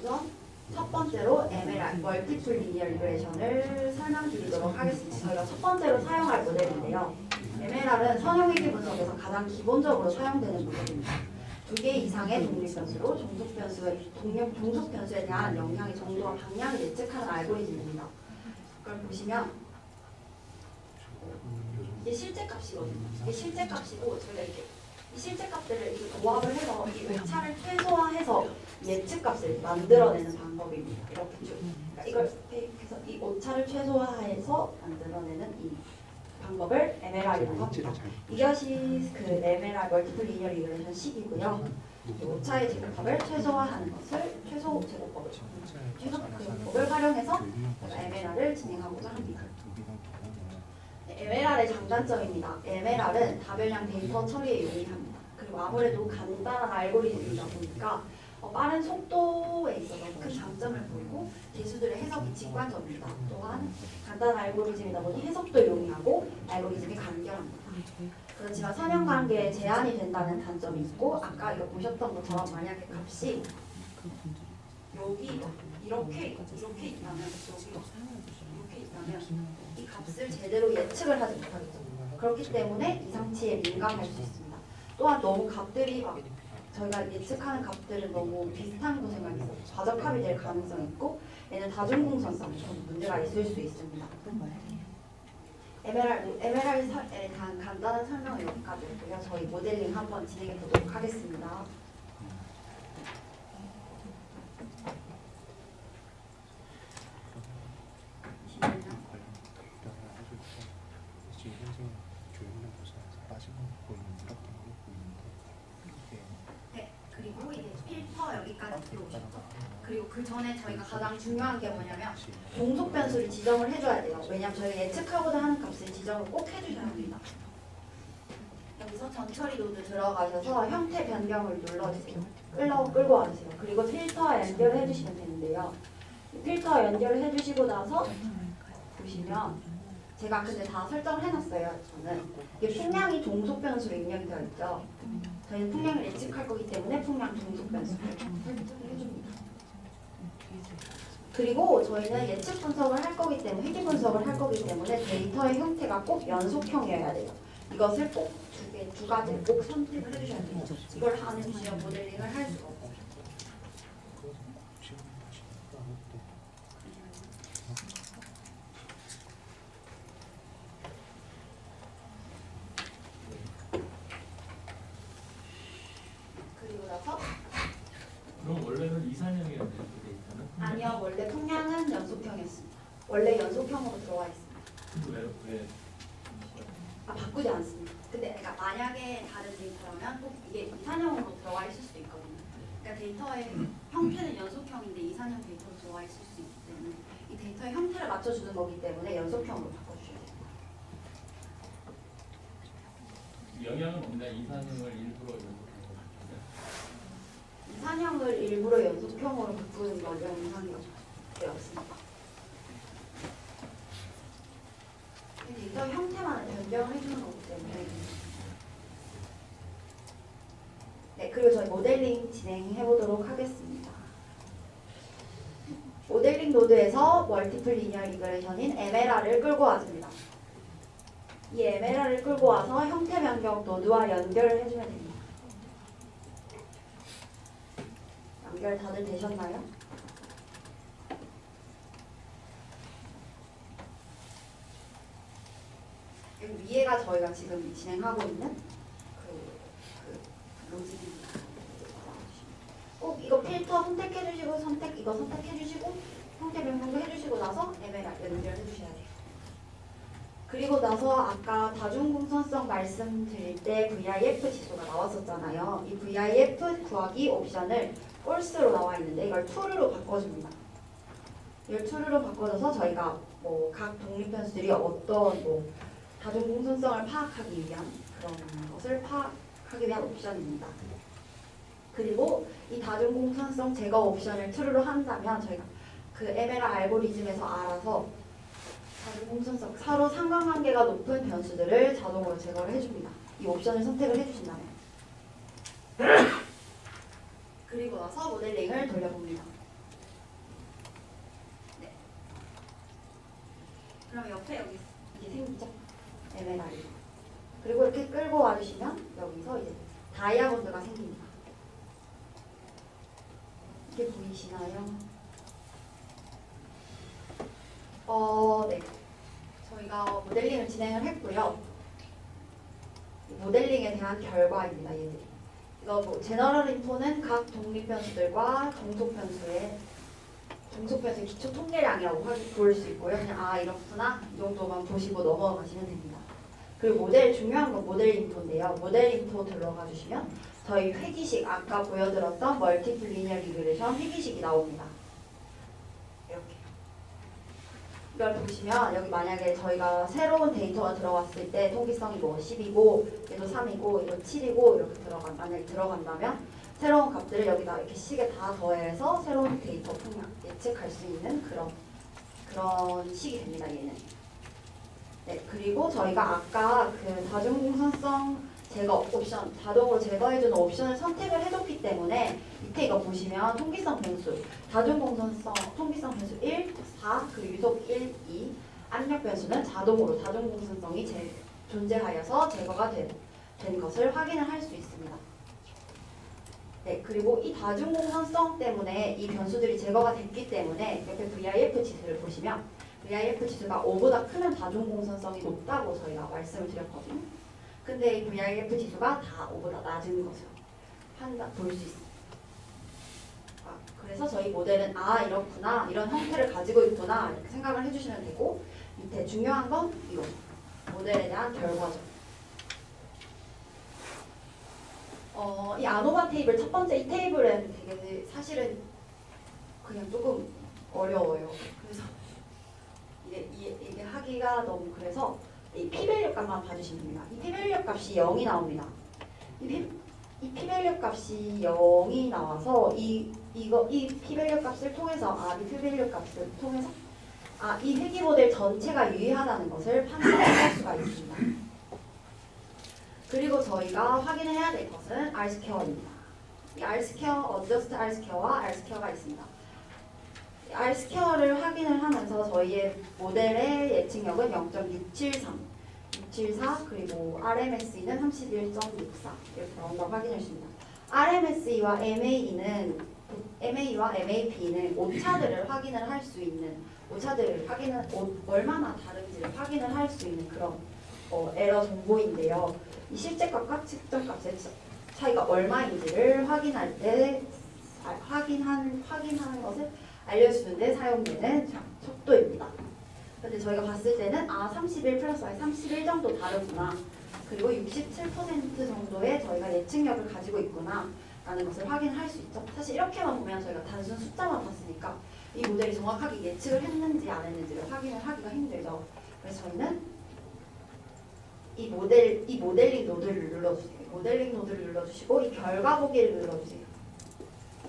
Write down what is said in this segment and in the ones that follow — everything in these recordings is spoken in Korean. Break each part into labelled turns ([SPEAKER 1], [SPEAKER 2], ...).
[SPEAKER 1] 우선 첫 번째로 MLR, 멀티플 리니어 리그레이션을 설명드리도록 하겠습니다. 저희가 첫 번째로 사용할 모델인데요. MLR은 선형회귀 분석에서 가장 기본적으로 사용되는 모델입니다. 2개 이상의 독립변수로 종속변수에 대한 영향의 정도와 방향을 예측하는 알고리즘입니다. 그걸 보시면 이게 실제 값이거든요. 이게 실제 값이고 저희가 이렇게 이 실제 값들을 이렇게 조합을 해서 이 오차를 최소화해서 예측 값을 만들어내는 방법입니다. 이렇게 쭉. 그러니까 이걸 해서 이 오차를 최소화해서 만들어내는 이 방법을 MLR이라고 합니다. 이것이 그 MLR 멀티플 리니어 리그레이션 식이고요. 이 오차의 제곱법을 최소화하는 것을 최소 제곱법을 활용해서 MLR을 진행하고자 합니다. MLR의 장단점입니다. MLR은 다별량 데이터 처리에 용이합니다. 그리고 아무래도 간단한 알고리즘이다 보니까 빠른 속도에 있어서 큰 장점을 보이고 대수들의 해석이 직관적입니다. 또한 간단한 알고리즘이다 보니 해석도 용이하고 알고리즘이 간결합니다. 그렇지만 선형관계에 제한이 된다는 단점이 있고 아까 이거 보셨던 것처럼 만약에 값이 여기 이렇게 있다면 이 값을 제대로 예측을 하지 못하겠죠. 그렇기 때문에 이상치에 민감할 수 있습니다. 또한 너무 값들이 막 저희가 예측하는 값들은 너무 비슷한 것에 만 있어서 과적합이 될 가능성이 있고 얘는 다중공선성에 좀 문제가 있을 수 있습니다. MLR에 대한 간단한 설명은 여기까지였고요. 저희 모델링 한번 진행해 보도록 하겠습니다. 네, 그리고 이제 필터 여기까지 들어오셨죠? 그리고 그 전에 저희가 가장 중요한 게 뭐냐면 종속 변수를 지정을 해줘야 돼요. 왜냐하면 저희가 예측하고자 하는 값을 지정을 꼭 해주셔야 합니다. 여기서 전처리 노드 들어가셔서 형태 변경을 눌러주세요. 끌고 와주세요. 그리고 필터와 연결을 해주시면 되는데요. 필터와 연결을 해주시고 나서 보시면 제가 근데 다 설정을 해놨어요. 저는 이게 풍량이 종속 변수로 입력이 되어 있죠. 저희는 풍량을 예측할 거기 때문에 풍량 종속 변수를 설정을 해줍니다. 그리고 저희는 예측 분석을 할 거기 때문에 회귀 분석을 할 거기 때문에 데이터의 형태가 꼭 연속형이어야 돼요. 이것을 꼭 두 가지를 꼭 선택을 해주셔야 돼요. 이걸 안 해주시면 모델링을 할 수가 없어요. 그리고 나서
[SPEAKER 2] 그럼 원래는 이산형이었네요, 그 데이터는?
[SPEAKER 1] 아니요, 원래 풍량은 연속형이었습니다. 원래 연속형으로 들어와 있습니다.
[SPEAKER 2] 왜?
[SPEAKER 1] 바꾸지 않습니다. 근데 그러니까 만약에 다른 데이터라면 꼭 이게 이산형으로 들어가 있을 수도 있거든요. 그러니까 데이터의 형태는 연속형인데 이산형 데이터로 들어가 있을 수 있기 때문에 이 데이터의 형태를 맞춰주는 거기 때문에 연속형으로 바꿔주셔야 됩니다.
[SPEAKER 2] 영향은 없나? 이산형을 일부러 연속해서 바꾸면?
[SPEAKER 1] 이산형을 일부러 연속형으로 바꾸는 건 영향이 없습니다. 데이터 형태만 변경을 해주는 거기 때문에 네, 그리고 저희 모델링 진행해 보도록 하겠습니다. 모델링 노드에서 멀티플 리니어 리그레이션인 MLR을 끌고 왔습니다. 이 MLR을 끌고 와서 형태 변경 노드와 연결을 해주면 됩니다. 연결 다들 되셨나요? 여기 위에가 저희가 지금 진행하고 있는 그 로직입니다. 꼭 이거 필터 선택해주시고 이거 선택해주시고 형태 변경도 해주시고 나서 MLR 연결해주셔야 돼요. 그리고 나서 아까 다중공선성 말씀드릴 때 VIF 지수가 나왔었잖아요. 이 VIF 구하기 옵션을 false로 나와 있는데 이걸 true로 바꿔줍니다. 이걸 true로 바꿔줘서 저희가 뭐 각 독립변수들이 어떤 다중공선성을 파악하기 위한 그런 것을 파악하기 위한 옵션입니다. 그리고 이 다중공선성 제거 옵션을 true로 한다면 저희가 그 MLR 알고리즘에서 알아서 다중공선성 서로 상관관계가 높은 변수들을 자동으로 제거를 해줍니다. 이 옵션을 선택을 해주신다면. 그리고 나서 모델링을 돌려봅니다. 그러면 옆에 여기 이게 생기죠? MLR이. 그리고 이렇게 끌고 와주시면 여기서 이제 다이아몬드가 생깁니다. 이게 보이시나요? 네. 저희가 모델링을 진행을 했고요. 이 모델링에 대한 결과입니다. 얘들이. 이거 뭐 제너럴 인포는 각 독립 변수들과 종속 변수의 기초 통계량이라고 볼 수 있고요. 그냥 아 이렇구나 이 정도만 보시고 넘어가시면 됩니다. 그리고 중요한 건 모델 인포인데요. 모델 인포 들어가 주시면 저희 회기식 아까 보여드렸던 멀티플 리니어 리그레이션 회기식이 나옵니다. 이렇게. 이걸 보시면 여기 만약에 저희가 새로운 데이터가 들어갔을 때 통기성이 뭐 10이고 얘도 3이고 얘도 7이고 이렇게 만약에 들어간다면 새로운 값들을 여기다 이렇게 식에 다 더해서 새로운 데이터 풍량 예측할 수 있는 그런 식이 됩니다. 얘는. 네, 그리고 저희가 아까 그 다중공산성 제거 옵션, 자동으로 제거해주는 옵션을 선택을 해줬기 때문에 밑에 이거 보시면 통기성 변수, 다중공산성 통기성 변수 1, 4, 그리고 유속 1, 2, 압력 변수는 자동으로 다중공산성이 존재하여서 제거가 된 것을 확인을 할 수 있습니다. 네, 그리고 이 다중공산성 때문에 이 변수들이 제거가 됐기 때문에 옆에 VIF 지수를 보시면 VIF 지수가 5보다 크면 다중공산성이 높다고 저희가 말씀을 드렸거든요. 근데 이 VIF 지수가 다 5보다 낮은 것을 볼 수 있습니다. 그래서 저희 모델은 아 이렇구나 이런 형태를 가지고 있구나 이렇게 생각을 해주시면 되고 밑에 중요한 건 이거 모델에 대한 결과죠. 이 아노바 테이블 첫 번째 이 테이블은 되게 사실은 그냥 조금 어려워요. 그래서 이게 하기가 너무 그래서 이 p-밸류 값만 봐주시면 됩니다. 이 p-밸류 값이 0이 나옵니다. 이 p-밸류 값이 0이 나와서 이 p-밸류 값을 통해서 이 p-밸류 값을 통해서 이 회귀 모델 전체가 유의하다는 것을 판단할 수가 있습니다. 그리고 저희가 확인해야 될 것은 R스퀘어입니다. 이 R스퀘어, 어저스트 R스퀘어와 R스퀘어가 있습니다. 이 R스퀘어를 확인을 하면서 저희의 모델의 예측력은 0.673, 674 그리고 RMSE는 31.64 이렇게 나온다고 확인할 수 있습니다. RMSE와 MA와 MAP는 오차들을 확인을 할 수 있는 얼마나 다른지를 확인을 할 수 있는 그런 에러 정보인데요. 이 실제값과 측정값의 차이가 얼마인지를 확인할 때 확인하는 것을 알려주는데 사용되는 척도입니다. 근데 저희가 봤을 때는 31 플러스 Y 31 정도 다르구나. 그리고 67% 정도의 저희가 예측력을 가지고 있구나 라는 것을 확인할 수 있죠. 사실 이렇게만 보면 저희가 단순 숫자만 봤으니까 이 모델이 정확하게 예측을 했는지 안 했는지를 확인을 하기가 힘들죠. 그래서 저희는 이 모델링 노드를 눌러주세요. 모델링 노드를 눌러주시고 이 결과 보기를 눌러주세요.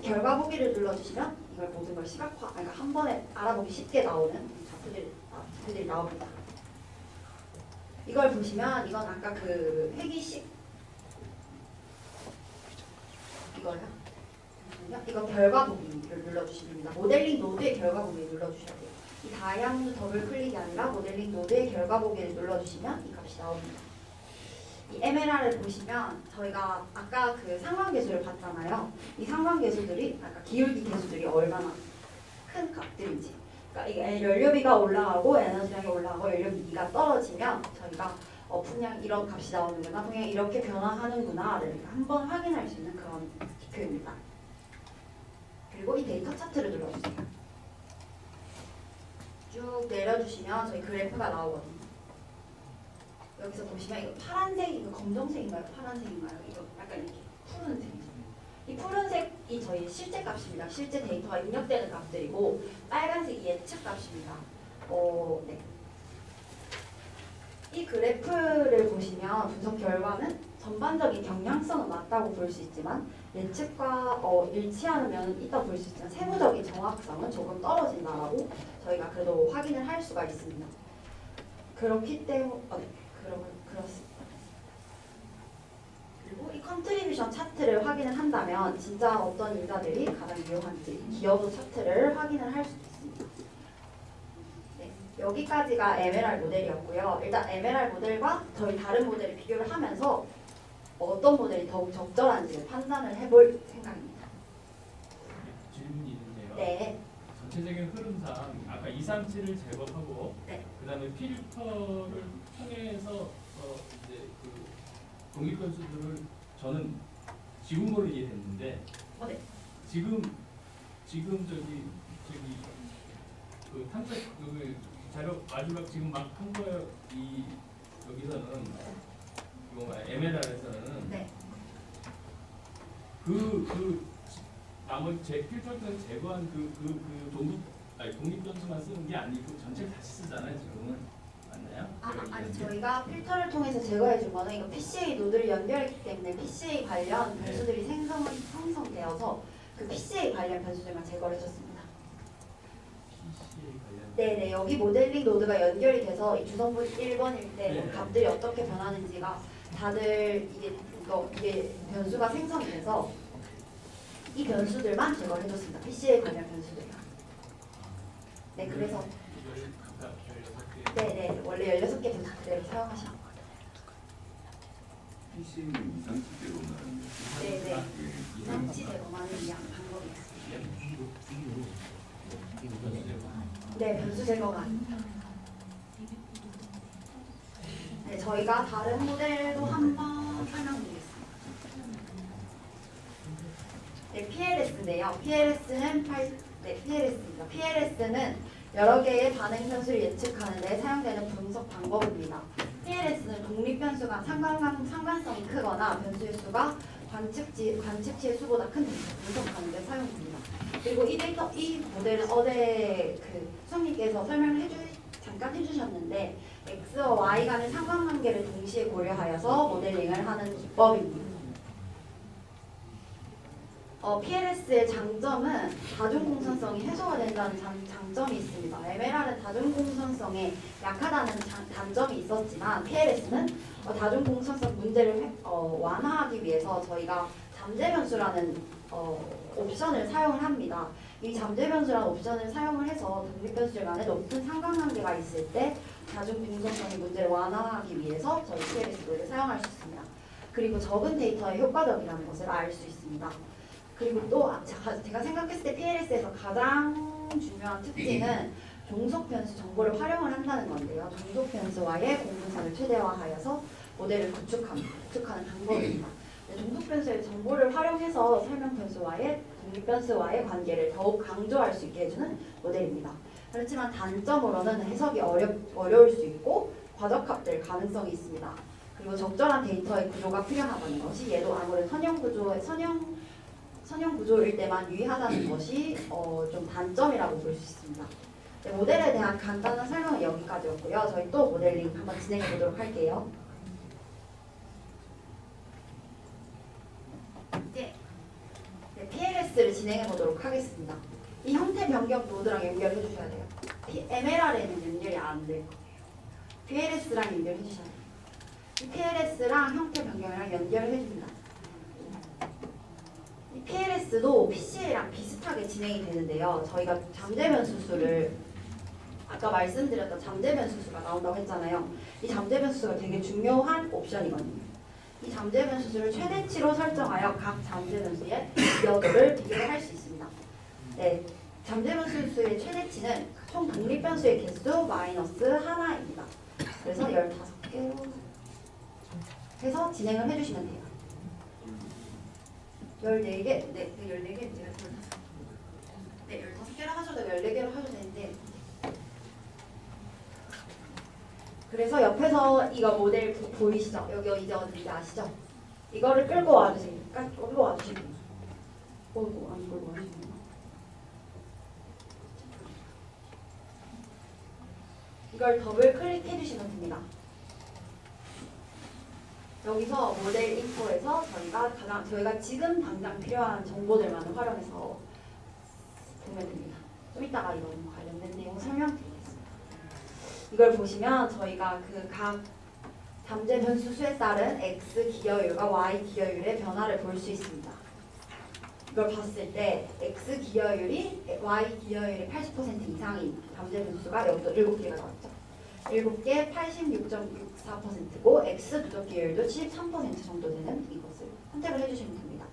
[SPEAKER 1] 결과 보기를 눌러주시면 이걸 모든 걸 그러니까 한 번에 알아보기 쉽게 나오는 자표들이 나옵니다. 이걸 보시면 이건 아까 그 회기식 이거 결과 보기를 눌러주시면 됩니다. 모델링 노드의 결과 보기를 눌러주셔야 돼요. 이 다이아몬드 더블 클릭이 아니라 모델링 노드의 결과 보기를 눌러주시면 이 값이 나옵니다. 이 MLR을 보시면 저희가 아까 그 상관계수를 봤잖아요. 이 상관계수들이 아까 기울기 계수들이 얼마나 큰 값들인지. 그러니까 이게 연료비가 올라가고 에너지량이 올라가고 연료비가 떨어지면 저희가 분량 이런 값이 나오는구나, 분량 이렇게 변화하는구나를 한번 확인할 수 있는 그런 지표입니다. 그리고 이 데이터 차트를 눌러주세요. 쭉 내려주시면 저희 그래프가 나오거든요. 여기서 보시면 이거 파란색, 이거 검정색인가요? 파란색인가요? 이거 약간 이렇게 푸른색이죠. 이 푸른색이 저희 실제 값입니다. 실제 데이터가 입력되는 값들이고 빨간색이 예측 값입니다. 네. 이 그래프를 보시면 분석 결과는 전반적인 경량성은 맞다고 볼 수 있지만 예측과 일치 않으면 이따 볼 수 있지만 세부적인 정확성은 조금 떨어진다라고 저희가 그래도 확인을 할 수가 있습니다. 그렇기 때문에 그렇습니다. 그리고 이 컨트리뷰션 차트를 확인을 한다면 진짜 어떤 인자들이 가장 유용한지 기여도 차트를 확인을 할 수 있습니다. 네, 여기까지가 MLR 모델이었고요. 일단 MLR 모델과 저희 다른 모델을 비교를 하면서 어떤 모델이 더욱 적절한지를 판단을 해볼 생각입니다.
[SPEAKER 2] 질문이 있는데요.
[SPEAKER 1] 네.
[SPEAKER 2] 전체적인 흐름상 아까 2, 3, 7을 제거하고
[SPEAKER 1] 네.
[SPEAKER 2] 그다음에 필터를 통해서 이제 그 독립 변수들을 저는 지금으로 이해했는데
[SPEAKER 1] 네.
[SPEAKER 2] 지금 저기 그 탐색 그 자료 마지막 지금 막 한 거예요. 이 여기서는 이거 뭐야 MLR에서는
[SPEAKER 1] 네.
[SPEAKER 2] 그 나머지 필터를 제거한 독립 변수만 쓰는 게 아니고 전체를 다시 쓰잖아요. 지금은 맞나요?
[SPEAKER 1] 아니 저희가 필터를 통해서 제거해 준 거는 이거 PCA 노드를 연결했기 때문에 PCA 관련
[SPEAKER 2] 네.
[SPEAKER 1] 변수들이 생성되어서 그 PCA 관련 변수들만 제거를 해줬습니다.
[SPEAKER 2] PCA 관련.
[SPEAKER 1] 네네 여기 모델링 노드가 연결이 돼서 이 주성분 1번일 때
[SPEAKER 2] 네.
[SPEAKER 1] 값들이 어떻게 변하는지가 다들 이게 변수가 생성이 돼서 이 변수들만 제거를 해줬습니다. PCA 관련 변수들이요. 네 그래서 네네 원래 16개 다 그대로 사용하시는 거예요.
[SPEAKER 3] PC는 이상치대로 나는
[SPEAKER 1] 네네 이상치대로만은 양 방법이 있습니다. 네 변수 제거가 아닙니다. 네 저희가 다른 모델도 한번 설명드리겠습니다. 네 PLS인데요. PLS입니다. PLS는 여러 개의 반응 변수를 예측하는 데 사용되는 분석 방법입니다. PLS는 독립 변수가 상관성이 크거나 변수의 수가 관측치의 수보다 큰 데이터 분석하는 데 사용됩니다. 그리고 이 모델은 어제 수석님께서 설명을 잠깐 해주셨는데 X와 Y 간의 상관관계를 동시에 고려하여서 모델링을 하는 기법입니다. PLS의 장점은 다중공선성이 해소가 된다는 장점이 있습니다. MLR은 다중공선성에 약하다는 단점이 있었지만 PLS는 다중공선성 문제를 완화하기 위해서 저희가 잠재변수라는 옵션을 사용을 합니다. 이 잠재변수라는 옵션을 사용을 해서 독립변수들 간에 높은 상관관계가 있을 때 다중공선성의 문제를 완화하기 위해서 저희 PLS를 사용할 수 있습니다. 그리고 적은 데이터에 효과적이라는 것을 알 수 있습니다. 그리고 또 제가 생각했을 때 PLS에서 가장 중요한 특징은 종속 변수 정보를 활용을 한다는 건데요. 종속 변수와의 공분선을 최대화하여서 모델을 구축하는 방법입니다. 종속 변수의 정보를 활용해서 설명 변수와의 독립 변수와의 관계를 더욱 강조할 수 있게 해주는 모델입니다. 그렇지만 단점으로는 해석이 어려울 수 있고 과적합될 가능성이 있습니다. 그리고 적절한 데이터의 구조가 필요하다는 것이 얘도 아무래도 선형 구조일 때만 유의하다는 것이 좀 단점이라고 볼 수 있습니다. 네, 모델에 대한 간단한 설명은 여기까지였고요. 저희 또 모델링 한번 진행해 보도록 할게요. 네, PLS를 진행해 보도록 하겠습니다. 이 형태 변경 노드랑 연결해 주셔야 돼요. MLR에는 연결이 안 될 거예요. PLS랑 연결해 주셔야 돼요. 이 PLS랑 형태 변경이랑 연결해 줍니다. PLS도 PCA랑 비슷하게 진행이 되는데요. 저희가 잠재변수수를 아까 말씀드렸던 잠재변수수가 나온다고 했잖아요. 이 잠재변수수가 되게 중요한 옵션이거든요. 이 잠재변수수를 최대치로 설정하여 각 잠재변수의 기여도를 비교를 할 수 있습니다. 네, 잠재변수수의 최대치는 총 독립변수의 개수 마이너스 하나입니다. 그래서 15개로 해서 진행을 해주시면 돼요. 14개? 네, 14개 제가 15. 네, 15개로 하셔도 14개로 하셔도 되는데 그래서 옆에서 이거 모델 보이시죠? 여기 이제 어딘지 아시죠? 이거를 끌고 와주세요. 끌고 와주시면 안 끌고 와주시면 이걸 더블 클릭해 주시면 됩니다. 여기서 모델 인포에서 저희가 지금 당장 필요한 정보들만 활용해서 보면 됩니다. 좀 이따가 이거 관련된 내용 설명드리겠습니다. 이걸 보시면 저희가 그 각 잠재 변수 수에 따른 x 기여율과 y 기여율의 변화를 볼 수 있습니다. 이걸 봤을 때 x 기여율이 y 기여율의 80% 이상인 잠재 분수가 여기도 7개가 나왔죠. 7개 86.64%고 x 누적 기여율도 73% 정도 되는 이것을 선택을 해주시면 됩니다.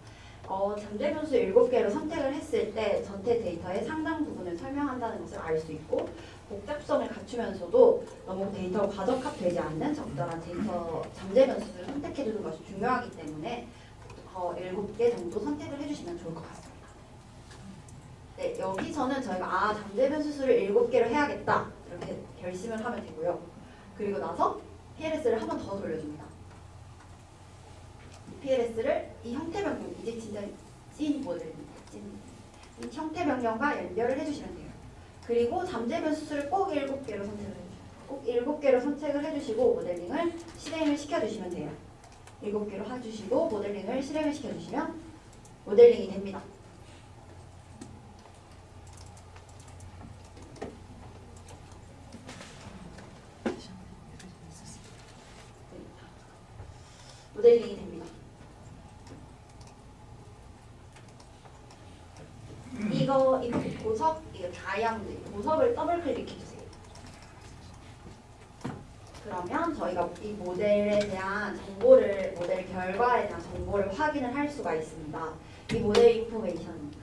[SPEAKER 1] 잠재 분수 7개를 선택을 했을 때 전체 데이터의 상당 부분을 설명한다는 것을 알 수 있고 복잡성을 갖추면서도 너무 데이터가 과적합되지 않는 적절한 데이터 잠재 변수를 선택해주는 것이 중요하기 때문에 7개 정도 선택을 해주시면 좋을 것 같습니다. 네, 여기서는 저희가 잠재 변수를 7개로 해야겠다 이렇게 결심을 하면 되고요. 그리고 나서 PLS를 한 번 더 돌려줍니다. PLS를 이 형태 변경, 이제 진짜 찐 모델입니다. 이 형태 변경과 연결을 해주시면 돼요. 그리고 잠재 변수를 꼭 7개로 선택을 해주세요. 꼭 7개로 선택을 해주시고 모델링을 실행을 시켜주시면 돼요. 7개로 해주시고 모델링을 실행을 시켜주시면 모델링이 됩니다. 모델링이 됩니다. 이거 보석, 이거 다이아몬드 보석을 더블 클릭해주세요. 그러면 저희가 이 모델에 대한 정보를, 모델 결과에 대한 정보를 확인을 할 수가 있습니다. 이 모델 인포메이션입니다.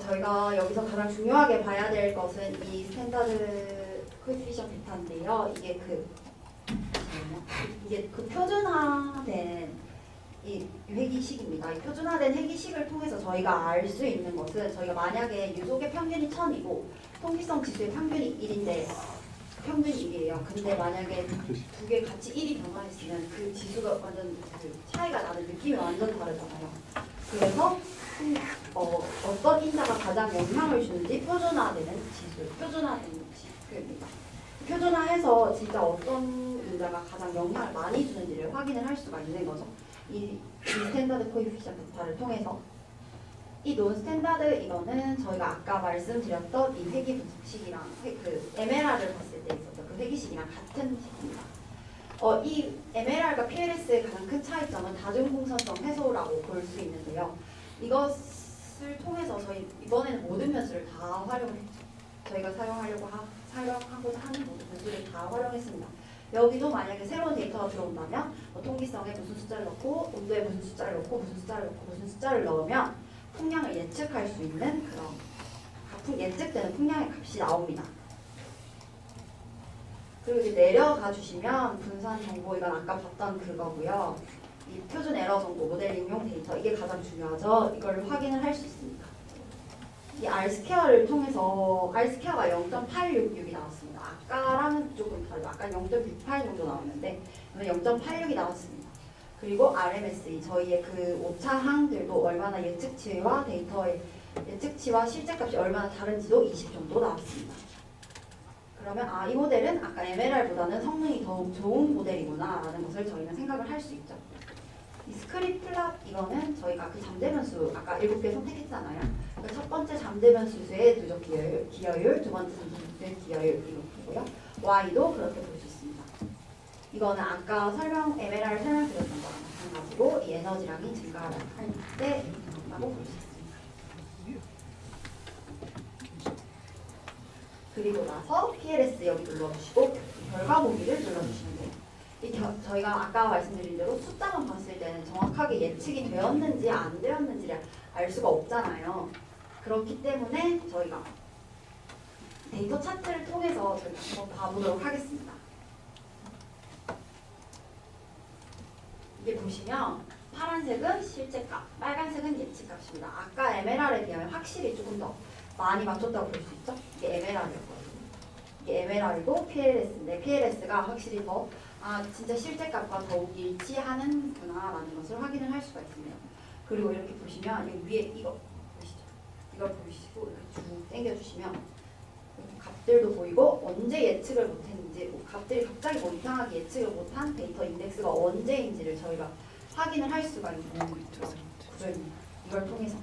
[SPEAKER 1] 저희가 여기서 가장 중요하게 봐야 될 것은 이 스탠다드 코에피션 베타인데요. 이게 그 표준화된 이 회기식입니다. 이 표준화된 회기식을 통해서 저희가 알 수 있는 것은 저희가 만약에 유속의 평균이 1000이고 통기성 지수의 평균이 1인데 평균이 1이에요. 근데 만약에 두 개 같이 1이 변화했으면 그 지수가 완전 그 차이가 나는 느낌이 완전 다르잖아요. 그래서 어떤 인자가 가장 영향을 주는지 표준화되는 지수, 표준화되는 지표입니다. 표준화해서 진짜 어떤 인자가 가장 영향을 많이 주는지를 확인을 할 수가 있는 거죠. 이 스탠다드 코에피션 베타를 통해서 이 논 스탠다드 이거는 저희가 아까 말씀드렸던 이 회기 분석식이랑 그 MLR을 봤을 때 있었던 그 회기식이랑 같은 식입니다. 이 MLR과 PLS의 가장 큰 차이점은 다중공선성 해소라고 볼 수 있는데요. 이것을 통해서 저희 이번에는 모든 변수를 다 활용을 했죠. 저희가 사용하고자 하는 모든 변수를 다 활용했습니다. 여기도 만약에 새로운 데이터가 들어온다면 통기성에 무슨 숫자를 넣고 온도에 무슨 숫자를 넣고 무슨 숫자를 넣고 무슨 숫자를 넣으면 풍량을 예측할 수 있는 그런 예측되는 풍량의 값이 나옵니다. 그리고 이제 내려가 주시면 분산 정보, 이건 아까 봤던 그거고요. 이 표준 에러 정보, 모델링용 데이터, 이게 가장 중요하죠. 이걸 확인을 할 수 있습니다. 이 R스퀘어를 통해서 R스퀘어가 0.866이 나왔습니다. 아까랑은 조금 다르죠. 아까 0.68 정도 나왔는데 오늘 0.86이 나왔습니다. 그리고 RMSE, 저희의 그 오차항들도 얼마나 예측치와 데이터의 예측치와 실제값이 얼마나 다른지도 20 정도 나왔습니다. 그러면 이 모델은 아까 MLR보다는 성능이 더욱 좋은 모델이구나 라는 것을 저희는 생각을 할 수 있죠. 이 스크립 플랍 이거는 저희가 그 잠재 변수 아까 7개 선택했잖아요. 그 첫 번째 잠재 변수의 누적 기여율, 두 번째 잠재 변수의 기여율 이렇게고요. Y도 그렇게 볼 수 있습니다. 이거는 아까 MLR 설명드렸던 거랑 마찬가지로 이 에너지량이 증가할 때 라고 볼 수 있습니다. 그리고 나서 PLS 여기 눌러주시고 결과 보기를 눌러주시면 돼요. 저희가 아까 말씀드린 대로 숫자만 봤을 때는 정확하게 예측이 되었는지 안 되었는지를 알 수가 없잖아요. 그렇기 때문에 저희가 데이터 차트를 통해서 저희가 한번 봐보도록 하겠습니다. 이게 보시면 파란색은 실제값, 빨간색은 예측값입니다. 아까 MLR에 비하면 확실히 조금 더 많이 맞췄다고 볼 수 있죠? 이게 MLR이었거든요. 이게 MLR이고 PLS인데 PLS가 확실히 더 진짜 실제값과 더욱 일치하는구나 라는 것을 확인을 할 수가 있습니다. 그리고 이렇게 보시면 여기 위에 이거 보시죠. 이걸 보시고 이렇게 쭉 당겨주시면 이렇게 값들도 보이고 언제 예측을 못했는지 값들이 갑자기 뭐 이상하게 예측을 못한 데이터 인덱스가 언제인지를 저희가 확인을 할 수가 있는 그런 구조입니다. 이걸 통해서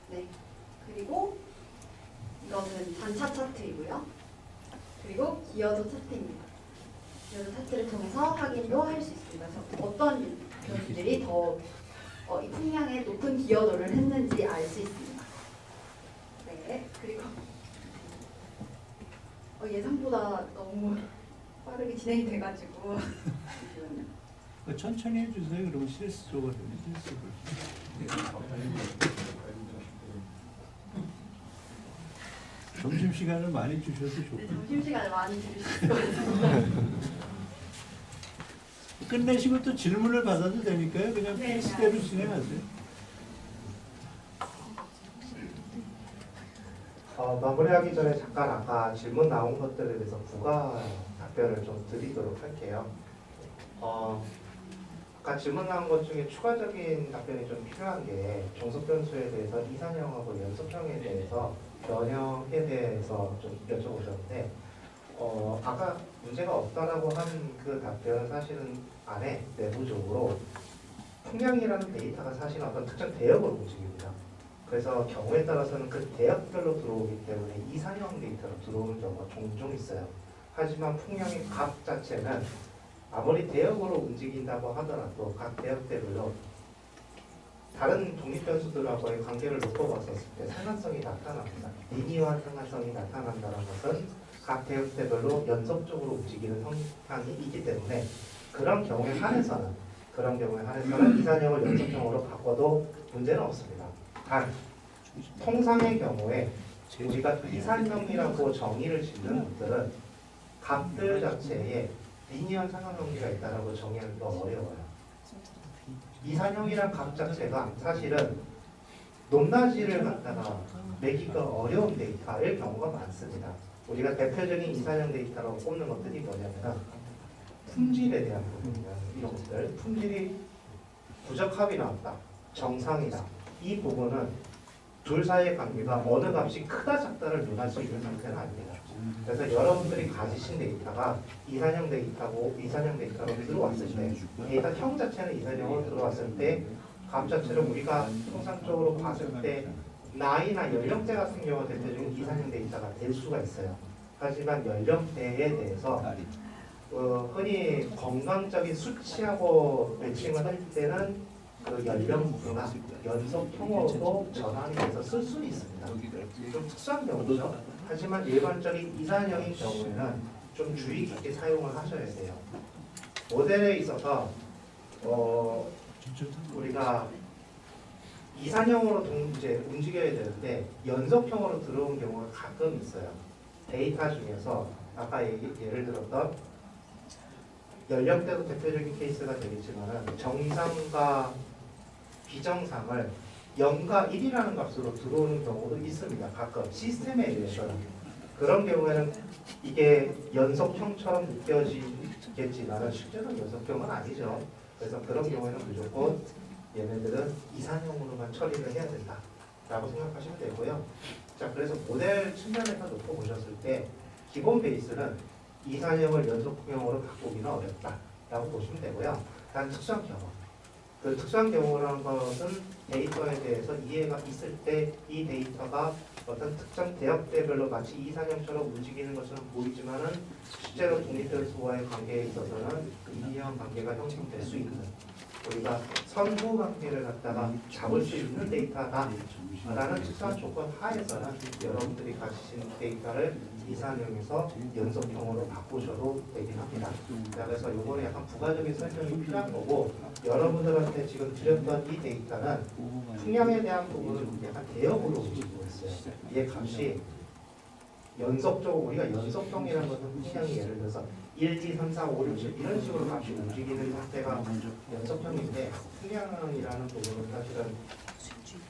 [SPEAKER 1] 네, 그리고 이거는 단차 차트이고요. 그리고 기여도 차트입니다. 기여도 차트 테스트를 통해서 확인도 할 수 있습니다. 그래서 어떤 변수들이 더 이 풍량에 높은 기여도를 했는지 알 수 있습니다. 네, 그리고 예상보다 너무 빠르게 진행이 돼가지고 잠시만요.
[SPEAKER 4] 천천히 해주세요. 그러면 실수가 되면 실수를. 점심 시간을 많이 주셔도
[SPEAKER 1] 네,
[SPEAKER 4] 좋고.
[SPEAKER 1] 점심시간을 많이 주실 것 같습니다.
[SPEAKER 4] 끝내시고 또 질문을 받아도 되니까요. 그냥
[SPEAKER 1] 네,
[SPEAKER 4] 필수대로 진행하세요.
[SPEAKER 5] 마무리하기 전에 잠깐 아까 질문 나온 것들에 대해서 부가 답변을 좀 드리도록 할게요. 아까 질문 나온 것 중에 추가적인 답변이 좀 필요한 게 종속 변수에 대해서 이산형하고 연속형에 대해서 변형에 대해서 좀 여쭤보셨는데 아까 문제가 없다라고 한 그 답변은 사실은 안에 내부적으로 풍량이라는 데이터가 사실 어떤 특정 대역으로 움직입니다. 그래서 경우에 따라서는 그 대역별로 들어오기 때문에 이산형 데이터로 들어오는 경우가 종종 있어요. 하지만 풍량의 값 자체는 아무리 대역으로 움직인다고 하더라도 각 대역대별로 다른 독립변수들하고의 관계를 놓고 봤었을 때 상관성이 나타납니다. 리니어한 상관성이 나타난다는 것은 각 대역대별로 연속적으로 움직이는 형상이 있기 때문에 그런 경우에 한해서는 이산형을 연속형으로 바꿔도 문제는 없습니다. 단 통상의 경우에 우리가 이산형이라고 정의를 짓는 분들은 값들 자체에 리니어한 상관관계가 있다라고 정의하기가 어려워요. 이산형이란 값 자체가 사실은 높낮이를 갖다가 매기가 어려운 데이터일 경우가 많습니다. 우리가 대표적인 이산형 데이터라고 꼽는 것들이 뭐냐면 품질에 대한 부분이에요. 이런 것들 품질이 부적합이 나왔다, 정상이다. 이 부분은 둘 사이의 관계가 어느 값이 크다 작다를 논할 수 있는 상태는 아닙니다. 그래서 여러분들이 가지신 데이터가 이산형 데이터로 들어왔을 때 데이터 형 자체는 이산형으로 들어왔을 때 값 자체를 우리가 통상적으로 봤을 때 나이나 연령대 같은 경우가 대표적인 이산형 데이터가 될 수가 있어요. 하지만 연령대에 대해서 흔히 건강적인 수치하고 매칭을 할 때는 그 연령대나 연속형으로도 전환이 돼서 쓸 수 있습니다. 좀 특수한 경우죠. 하지만 일반적인 이산형인 경우에는 좀 주의 깊게 사용을 하셔야 돼요. 모델에 있어서 우리가 이산형으로 이제 움직여야 되는데 연속형으로 들어온 경우가 가끔 있어요. 데이터 중에서 아까 예를 들었던 연령대도 대표적인 케이스가 되겠지만 정상과 비정상을 0과 1이라는 값으로 들어오는 경우도 있습니다. 가끔 시스템에 의해서는. 그런 경우에는 이게 연속형처럼 느껴지겠지만 실제로는 연속형은 아니죠. 그래서 그런 경우에는 무조건 얘네들은 이산형으로만 처리를 해야 된다라고 생각하시면 되고요. 자, 그래서 모델 측면에서 놓고 보셨을 때 기본 베이스는 이산형을 연속형으로 바꾸기는 어렵다라고 보시면 되고요. 단 특수한 경우, 그 특수한 경우라는 것은 데이터에 대해서 이해가 있을 때 이 데이터가 어떤 특정 대역대별로 마치 이산형처럼 움직이는 것처럼 보이지만은 실제로 독립변수와의 관계에 있어서는 리니어한 관계가 형성될 수 있는 우리가 선후 관계를 갖다가 잡을 수 있는 데이터다라는 특수한 조건 하에서는 여러분들이 가지신 데이터를 이산형에서 연속형으로 바꾸셔도 되긴 합니다. 자, 그래서 이번에 약간 부가적인 설명이 필요한 거고 여러분들한테 지금 드렸던 이 데이터는 풍량에 대한 부분을 약간 대역으로 움직이고 있어요. 얘 값이 연속적으로 우리가 연속형이라는 것은 풍량이 예를 들어서 1, 2, 3, 4, 5, 6, 7 이런 식으로 값이 움직이는 상태가 연속형인데 풍량이라는 부분은 사실은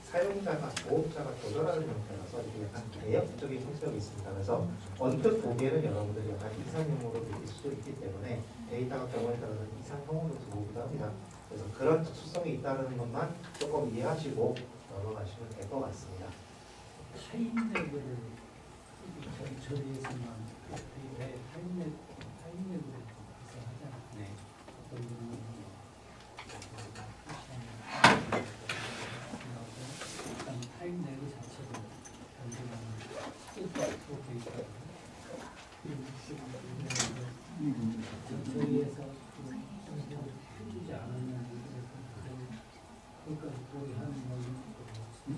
[SPEAKER 5] 사용자가, 보호자가 조절하는 형태라서 이게 약간 대역적인 성격이 있습니다. 그래서 언뜻 보기에는 여러분들이 약간 이산형으로 느낄 수도 있기 때문에 데이터가 경우에 따라서 이산형으로 들어오기도 합니다. 그래서 그런 특수성이 있다는 것만 조금 이해하시고 넘어가시면 될 것 같습니다.
[SPEAKER 6] 타임랩을 처리해서만 타임랩을 하잖아.
[SPEAKER 4] 네.
[SPEAKER 6] 어떤 분은 일단 타임랩 자체를 변경하는 뜻도 없고 있거든요. 저희에서 그러니까 우리 하는 거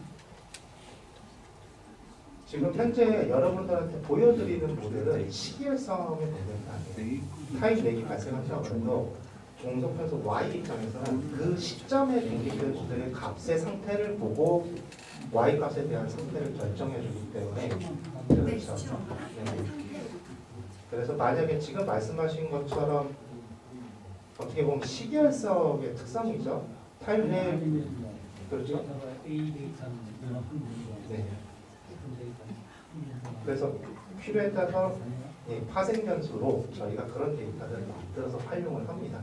[SPEAKER 5] 지금 현재 여러분들한테 보여드리는 모델은 시계열성의 모델이 아니에요. 타입 렉이 발생하셔도 종속편수 Y 입장에서는 그 시점의 독립변수들의 값의 상태를 보고 Y 값에 대한 상태를 결정해 주기 때문에
[SPEAKER 1] 네,
[SPEAKER 5] 그렇죠.
[SPEAKER 1] 시험.
[SPEAKER 5] 네. 그래서 만약에 지금 말씀하신 것처럼 어떻게 보면 시계열성의 특성이죠. 타입 렉
[SPEAKER 6] 아니면
[SPEAKER 5] 그렇죠.
[SPEAKER 6] 데이터가 A 데이터는 한 문제가
[SPEAKER 5] 네.
[SPEAKER 6] 그 데이터는 한 문제가
[SPEAKER 5] 그래서 필요에 따라서 파생 변수로 저희가 그런 데이터를 만들어서 활용을 합니다.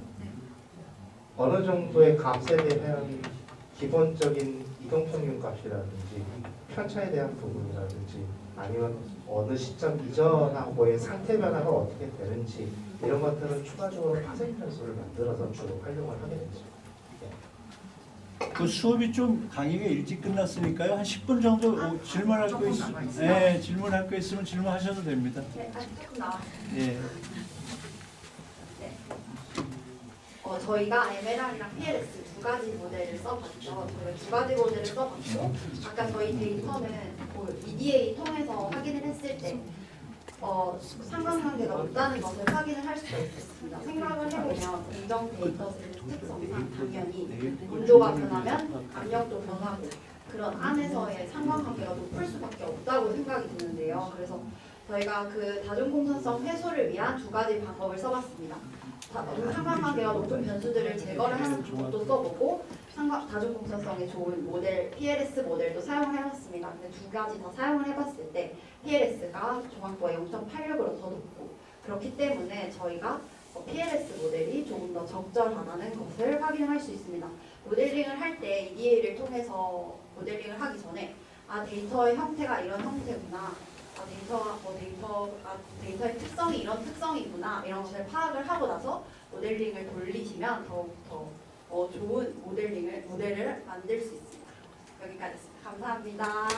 [SPEAKER 5] 어느 정도의 값에 대한 기본적인 이동평균 값이라든지 편차에 대한 부분이라든지 아니면 어느 시점 이전하고의 상태 변화가 어떻게 되는지 이런 것들은 추가적으로 파생 변수를 만들어서 주로 활용을 하게 되죠.
[SPEAKER 4] 그 수업이 좀 강의가 일찍 끝났으니까요. 한 10분 정도 질문할 거 있으면 네, 질문할 거 있으면 질문하셔도 됩니다.
[SPEAKER 1] 네, 아직 조금 나왔어요.
[SPEAKER 4] 예.
[SPEAKER 1] 저희가 MLR이랑 PLS 두 가지 모델을 써봤죠. 저희가 두 가지 모델을 써봤고 아까 저희 데이터는 EDA 통해서 확인을 했을 때 상관관계가 없다는 것을 확인을 할 수가 있습니다. 생각을 해보면 공정 데이터셋의 특성상 당연히 온도가 변하면 압력도 변하고 그런 안에서의 상관관계가 높을 수밖에 없다고 생각이 드는데요. 그래서 저희가 그 다중공산성 해소를 위한 두 가지 방법을 써봤습니다. 상관관계가 높은 변수들을 제거를 하는 방법도 써보고 다중공산성이 좋은 모델 PLS 모델도 사용을 해봤습니다. 근데 두 가지 다 사용을 해봤을 때 PLS가 중앙도가 0.86으로 더 높고 그렇기 때문에 저희가 PLS 모델이 조금 더 적절하다는 것을 확인할 수 있습니다. 모델링을 할 때 EDA를 통해서 모델링을 하기 전에 데이터의 형태가 이런 형태구나. 데이터의 특성이 이런 특성이구나 이런 것을 파악을 하고 나서 모델링을 돌리시면 더욱더 좋은 모델을 만들 수 있습니다. 여기까지입니다. 감사합니다.